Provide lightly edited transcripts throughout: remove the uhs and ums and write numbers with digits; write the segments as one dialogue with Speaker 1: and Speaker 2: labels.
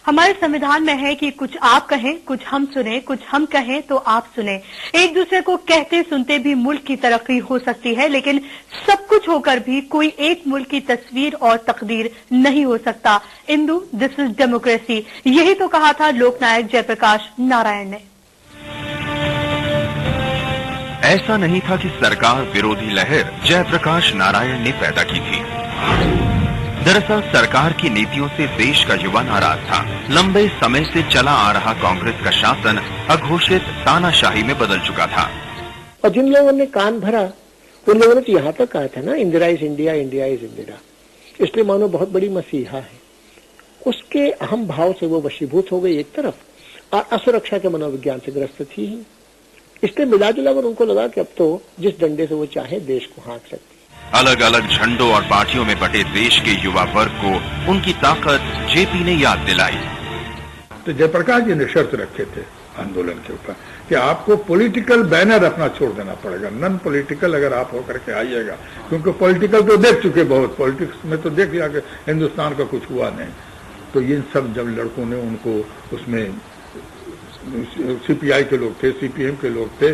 Speaker 1: हमारे संविधान में है कि कुछ आप कहें, कुछ हम सुने, कुछ हम कहें तो आप सुने। एक दूसरे को कहते सुनते भी मुल्क की तरक्की हो सकती है, लेकिन सब कुछ होकर भी कोई एक मुल्क की तस्वीर और तकदीर नहीं हो सकता। इंदु, दिस इज डेमोक्रेसी, यही तो कहा था लोकनायक जयप्रकाश नारायण ने।
Speaker 2: ऐसा नहीं था कि सरकार विरोधी लहर जयप्रकाश नारायण ने पैदा की थी। दरअसल सरकार की नीतियों से देश का युवा नाराज था। लंबे समय से चला आ रहा कांग्रेस का शासन अघोषित तानाशाही में बदल चुका था।
Speaker 3: और जिन लोगों ने कान भरा उन लोगों ने तो यहाँ तक कहा था ना, Indira is India, India is Indira, इसलिए मानो बहुत बड़ी मसीहा है। उसके अहम भाव से वो वशीभूत हो गई एक तरफ और असुरक्षा के मनोविज्ञान से ग्रस्त थी ही। इसलिए मिला जुलाकर उनको लगा कि अब तो जिस डंडे से वो चाहे देश को हाँक सकती।
Speaker 2: अलग अलग झंडों और पार्टियों में बटे देश के युवा वर्ग को उनकी ताकत जेपी ने याद दिलाई।
Speaker 4: तो जयप्रकाश जी ने शर्त रखे थे आंदोलन के ऊपर कि आपको पॉलिटिकल बैनर अपना छोड़ देना पड़ेगा, नॉन पॉलिटिकल अगर आप होकर के आइएगा, क्योंकि पॉलिटिकल तो देख चुके बहुत, पॉलिटिक्स में तो देख लिया कि हिंदुस्तान का कुछ हुआ नहीं। तो इन सब जब लड़कों ने उनको उसमें सीपीआई के लोग थे, सीपीएम के लोग थे,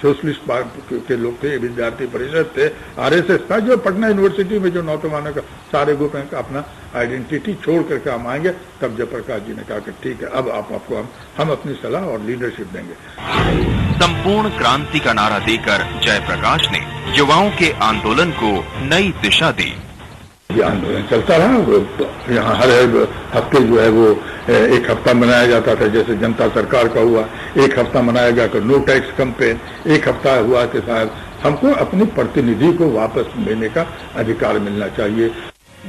Speaker 4: सोशलिस्ट पार्टी के लोग थे, विद्यार्थी परिषद थे, आरएसएस था, जो पटना यूनिवर्सिटी में जो नौजवानों का सारे ग्रुप हैं अपना आइडेंटिटी छोड़ करके हम आएंगे। तब जयप्रकाश जी ने कहा कि ठीक है, अब आपको हम अपनी सलाह और लीडरशिप देंगे।
Speaker 2: संपूर्ण क्रांति का नारा देकर जयप्रकाश ने युवाओं के आंदोलन को नई दिशा दी।
Speaker 4: ये आंदोलन चलता रहा। यहाँ हर हफ्ते जो है वो एक हफ्ता मनाया जाता था, जैसे जनता सरकार का हुआ, एक हफ्ता मनाया गया कि नो टैक्स कैंपेन, एक हफ्ता हुआ कि शायद हमको अपनी प्रतिनिधि को वापस लेने का अधिकार मिलना चाहिए।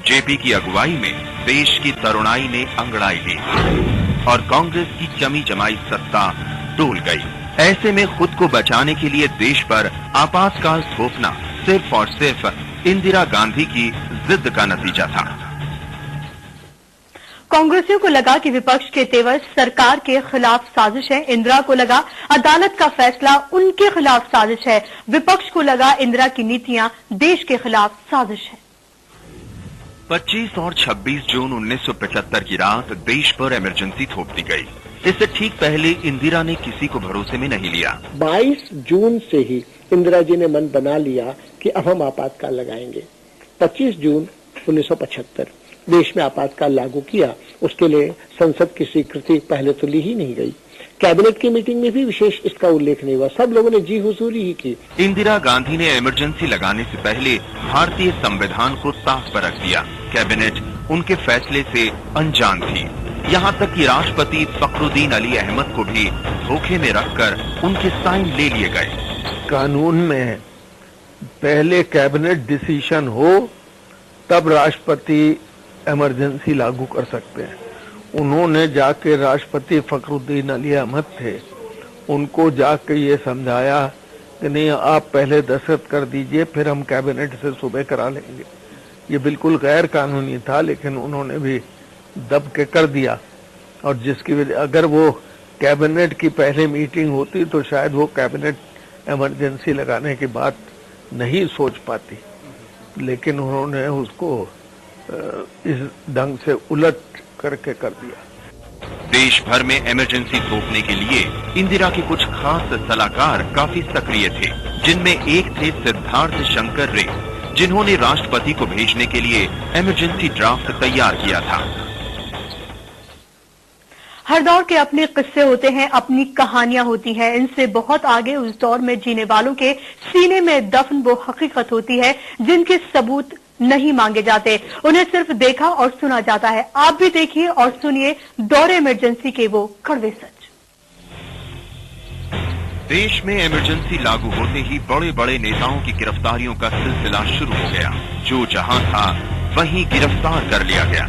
Speaker 2: जेपी की अगुवाई में देश की तरुणाई ने अंगड़ाई ली और कांग्रेस की जमी जमाई सत्ता डोल गई। ऐसे में खुद को बचाने के लिए देश पर आपातकाल थोपना सिर्फ और सिर्फ इंदिरा गांधी की जिद का नतीजा था।
Speaker 1: कांग्रेसियों को लगा कि विपक्ष के तेवर सरकार के खिलाफ साजिश है। इंदिरा को लगा अदालत का फैसला उनके खिलाफ साजिश है। विपक्ष को लगा इंदिरा की नीतियां देश के खिलाफ साजिश है।
Speaker 2: 25 और 26 जून 1975 की रात देश पर इमरजेंसी थोप दी गई। इससे ठीक पहले इंदिरा ने किसी को भरोसे में नहीं लिया।
Speaker 3: 22 जून से ही इंदिरा जी ने मन बना लिया कि अब हम आपातकाल लगाएंगे। 25 जून 1975 देश में आपातकाल लागू किया। उसके लिए संसद की स्वीकृति पहले तो ली ही नहीं गई। कैबिनेट की मीटिंग में भी विशेष इसका उल्लेख नहीं हुआ। सब लोगों ने जी हुजूरी ही की।
Speaker 2: इंदिरा गांधी ने इमरजेंसी लगाने से पहले भारतीय संविधान को ताक पर रख दिया। कैबिनेट उनके फैसले से अनजान थी। यहाँ तक कि राष्ट्रपति फखरुद्दीन अली अहमद को भी धोखे में रखकर उनके साइन ले लिए गए।
Speaker 5: कानून में पहले कैबिनेट डिसीजन हो तब राष्ट्रपति इमरजेंसी लागू कर सकते हैं। उन्होंने जाके राष्ट्रपति फखरुद्दीन अली अहमद थे, उनको जाके ये समझाया कि नहीं, आप पहले दस्तखत कर दीजिए, फिर हम कैबिनेट से सुबह करा लेंगे। ये बिल्कुल गैर कानूनी था, लेकिन उन्होंने भी दब के कर दिया। और जिसकी वजह अगर वो कैबिनेट की पहले मीटिंग होती तो शायद वो कैबिनेट इमरजेंसी लगाने की बात नहीं सोच पाती, लेकिन उन्होंने उसको इस ढंग से उलट करके कर दिया।
Speaker 2: देश भर में इमरजेंसी थोपने के लिए इंदिरा के कुछ खास सलाहकार काफी सक्रिय थे, जिनमें एक थे सिद्धार्थ शंकर रे, जिन्होंने राष्ट्रपति को भेजने के लिए इमरजेंसी ड्राफ्ट तैयार किया था।
Speaker 1: हर दौर के अपने किस्से होते हैं, अपनी कहानियां होती हैं। इनसे बहुत आगे उस दौर में जीने वालों के सीने में दफन वो हकीकत होती है जिनके सबूत नहीं मांगे जाते, उन्हें सिर्फ देखा और सुना जाता है। आप भी देखिए और सुनिए दौरे इमरजेंसी के वो कड़वे सच।
Speaker 2: देश में इमरजेंसी लागू होते ही बड़े बड़े नेताओं की गिरफ्तारियों का सिलसिला शुरू हो गया। जो जहां था वहीं गिरफ्तार कर लिया गया।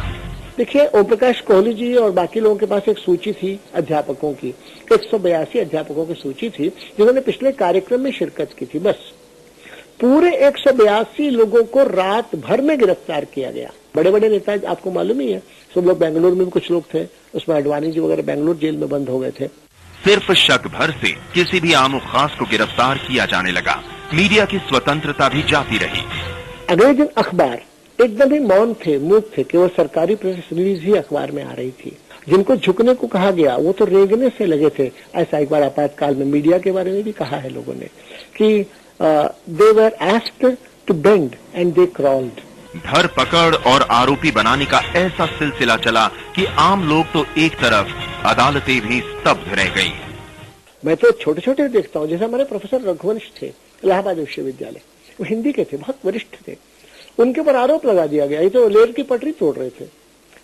Speaker 3: देखिए, ओम प्रकाश कोहली जी और बाकी लोगों के पास एक सूची थी अध्यापकों की, 182 अध्यापकों की सूची थी जिन्होंने पिछले कार्यक्रम में शिरकत की थी। बस पूरे 182 लोगों को रात भर में गिरफ्तार किया गया। बड़े बड़े नेता आपको मालूम ही है, सब लोग बेंगलुरु में भी कुछ लोग थे, उसमें अडवाणी जी वगैरह बेंगलुरु जेल में बंद हो गए थे।
Speaker 2: सिर्फ शक भर से किसी भी आम खास को गिरफ्तार किया जाने लगा। मीडिया की स्वतंत्रता भी जाती रही।
Speaker 3: अगले दिन अखबार एकदम ही मौन थे, मूक थे, केवल सरकारी प्रेस रिलीज ही अखबार में आ रही थी। जिनको झुकने को कहा गया वो तो रेंगने से लगे थे। ऐसा एक बार आपातकाल में मीडिया के बारे में भी कहा है लोगों ने कि they were asked to bend and they crawled.
Speaker 2: धर पकड़ और आरोपी बनाने का ऐसा सिलसिला चला कि आम लोग तो एक तरफ, अदालतें भी स्तब्ध रह गई।
Speaker 3: मैं तो छोटे छोटे देखता हूँ, जैसे हमारे प्रोफेसर रघुवंश थे इलाहाबाद विश्वविद्यालय, वो हिंदी के थे, बहुत वरिष्ठ थे। उनके ऊपर आरोप लगा दिया गया, ये तो रेल की पटरी तोड़ रहे थे।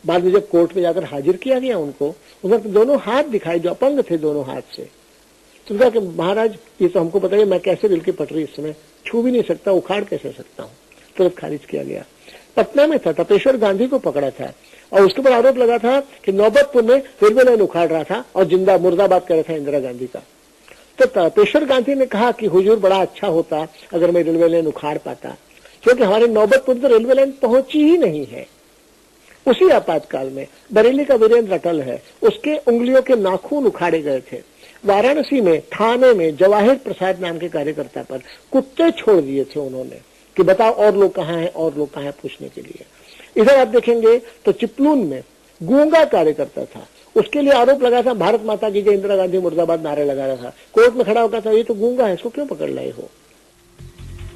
Speaker 3: बाद में जब कोर्ट में जाकर हाजिर किया गया उनको, उन्होंने दोनों हाथ दिखाए, जो अपंग थे दोनों हाथ से। तो कहा कि महाराज ये तो हमको बताइए, मैं कैसे रेल की पटरी इस समय छू भी नहीं सकता, उखाड़ कैसे सकता हूँ। तुरंत खारिज किया गया। पटना में था, तपेश्वर गांधी को पकड़ा था और उसके ऊपर आरोप लगा था कि नौबतपुर में रेलवे लाइन उखाड़ रहा था और जिंदा मुर्दाबाद कर रहा था इंदिरा गांधी का। तो तपेश्वर गांधी ने कहा कि हुजूर बड़ा अच्छा होता अगर मैं रेलवे लाइन उखाड़ पाता, क्योंकि हमारे नौबतपुर तो रेलवे लाइन पहुंची ही नहीं है। उसी आपातकाल में बरेली का वीरेंद्र अटल है, उसके उंगलियों के नाखून उखाड़े गए थे। वाराणसी में थाने में जवाहिर प्रसाद नाम के कार्यकर्ता पर कुत्ते छोड़ दिए थे उन्होंने कि बताओ और लोग कहाँ हैं, और लोग कहाँ हैं पूछने के लिए। इधर आप देखेंगे तो चिपलून में गूंगा कार्यकर्ता था, उसके लिए आरोप लगा था भारत माता की जय, इंदिरा गांधी मुर्दाबाद नारे लगा रहा था। कोर्ट में खड़ा होकर था ये तो गूंगा है, इसको क्यों पकड़ लाए हो।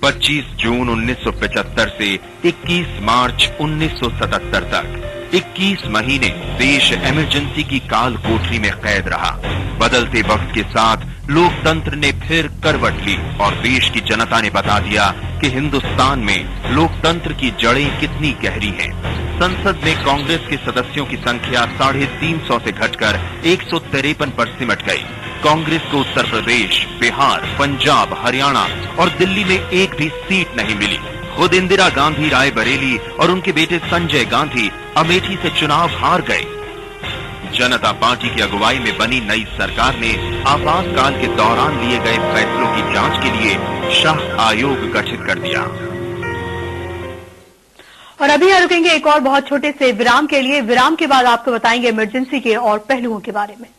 Speaker 2: 25 जून 1975 से 21 मार्च 1977 तक 21 महीने देश इमरजेंसी की काल कोठरी में कैद रहा। बदलते वक्त के साथ लोकतंत्र ने फिर करवट ली और देश की जनता ने बता दिया कि हिंदुस्तान में लोकतंत्र की जड़ें कितनी गहरी हैं। संसद में कांग्रेस के सदस्यों की संख्या 350 से घटकर 153 पर सिमट गई। कांग्रेस को उत्तर प्रदेश, बिहार, पंजाब, हरियाणा और दिल्ली में एक भी सीट नहीं मिली। खुद इंदिरा गांधी रायबरेली और उनके बेटे संजय गांधी अमेठी से चुनाव हार गए। जनता पार्टी की अगुवाई में बनी नई सरकार ने आपातकाल के दौरान लिए गए फैसलों की जांच के लिए शाह आयोग गठित कर दिया।
Speaker 1: और अभी यहाँ रुकेंगे एक और बहुत छोटे से विराम के लिए। विराम के बाद आपको बताएंगे इमरजेंसी के और पहलुओं के बारे में।